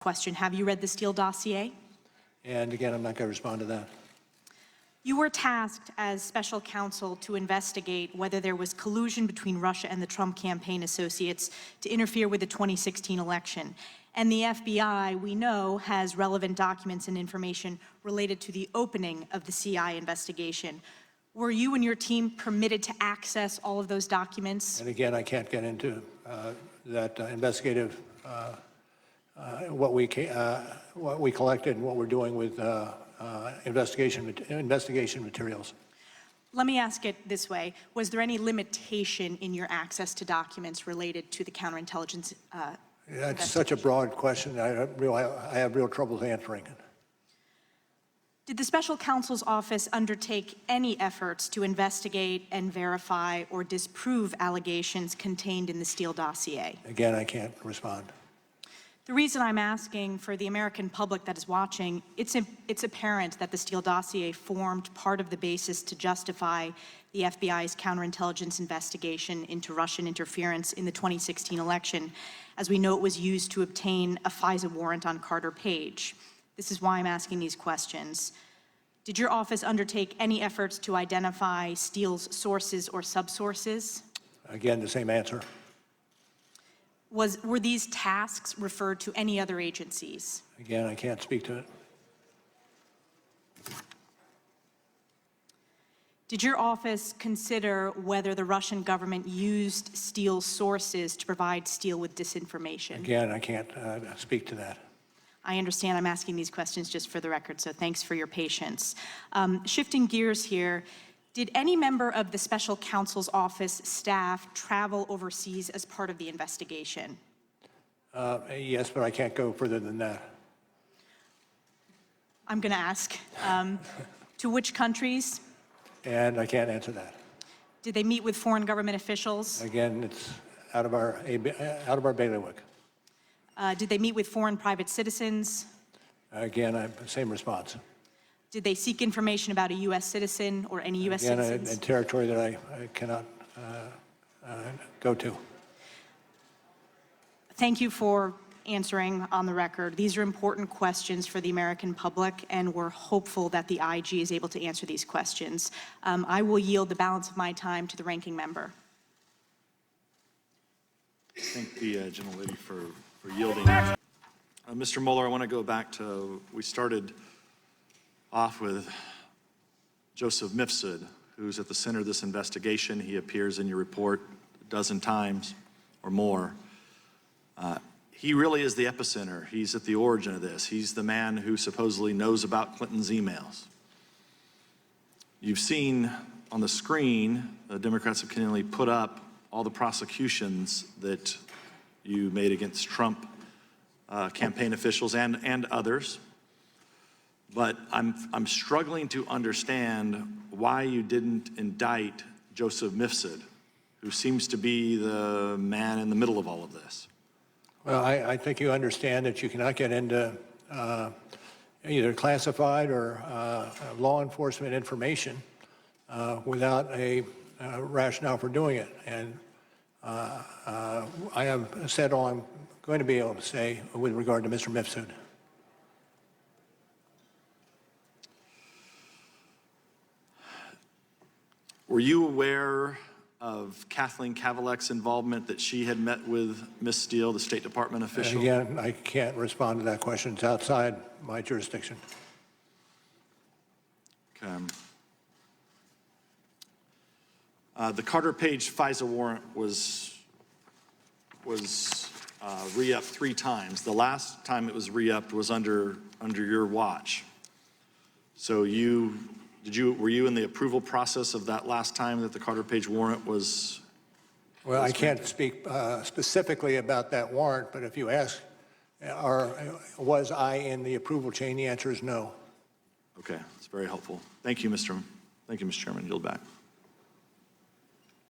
Question, have you read the Steele dossier? And again, I'm not going to respond to that. You were tasked as special counsel to investigate whether there was collusion between Russia and the Trump campaign associates to interfere with the 2016 election. And the FBI, we know, has relevant documents and information related to the opening of the CI investigation. Were you and your team permitted to access all of those documents? And again, I can't get into that investigative, what we collected and what we're doing with investigation materials. Let me ask it this way. Was there any limitation in your access to documents related to the counterintelligence That's such a broad question. I have real trouble answering it. Did the special counsel's office undertake any efforts to investigate and verify or disprove allegations contained in the Steele dossier? Again, I can't respond. The reason I'm asking, for the American public that is watching, it's apparent that the Steele dossier formed part of the basis to justify the FBI's counterintelligence investigation into Russian interference in the 2016 election. As we know, it was used to obtain a FISA warrant on Carter Page. This is why I'm asking these questions. Did your office undertake any efforts to identify Steele's sources or subsources? Again, the same answer. Were these tasks referred to any other agencies? Again, I can't speak to it. Did your office consider whether the Russian government used Steele's sources to provide Steele with disinformation? Again, I can't speak to that. I understand I'm asking these questions just for the record, so thanks for your patience. Shifting gears here, did any member of the special counsel's office staff travel overseas as part of the investigation? Yes, but I can't go further than that. I'm going to ask, to which countries? And I can't answer that. Did they meet with foreign government officials? Again, it's out of our bailiwick. Did they meet with foreign private citizens? Again, same response. Did they seek information about a U.S. citizen or any U.S. citizens? Again, a territory that I cannot go to. Thank you for answering on the record. These are important questions for the American public, and we're hopeful that the IG is able to answer these questions. I will yield the balance of my time to the ranking member. Thank the gentlelady for yielding. Mr. Mueller, I want to go back to, we started off with Joseph Mifsud, who's at the center of this investigation. He appears in your report a dozen times or more. He really is the epicenter. He's at the origin of this. He's the man who supposedly knows about Clinton's emails. You've seen on the screen, the Democrats have continually put up all the prosecutions that you made against Trump campaign officials and others. But I'm struggling to understand why you didn't indict Joseph Mifsud, who seems to be the man in the middle of all of this. Well, I think you understand that you cannot get into either classified or law enforcement information without a rationale for doing it. And I have said all I'm going to be able to say with regard to Mr. Mifsud. Were you aware of Kathleen Kavalek's involvement, that she had met with Ms. Steele, the State Department official? Again, I can't respond to that question. It's outside my jurisdiction. Okay. The Carter Page FISA warrant was re-upped 3 times. The last time it was re-upped was under your watch. So were you in the approval process of that last time that the Carter Page warrant was? Well, I can't speak specifically about that warrant, but if you ask, was I in the approval chain, the answer is no. Okay, that's very helpful. Thank you, Mr. Chairman. Yield back.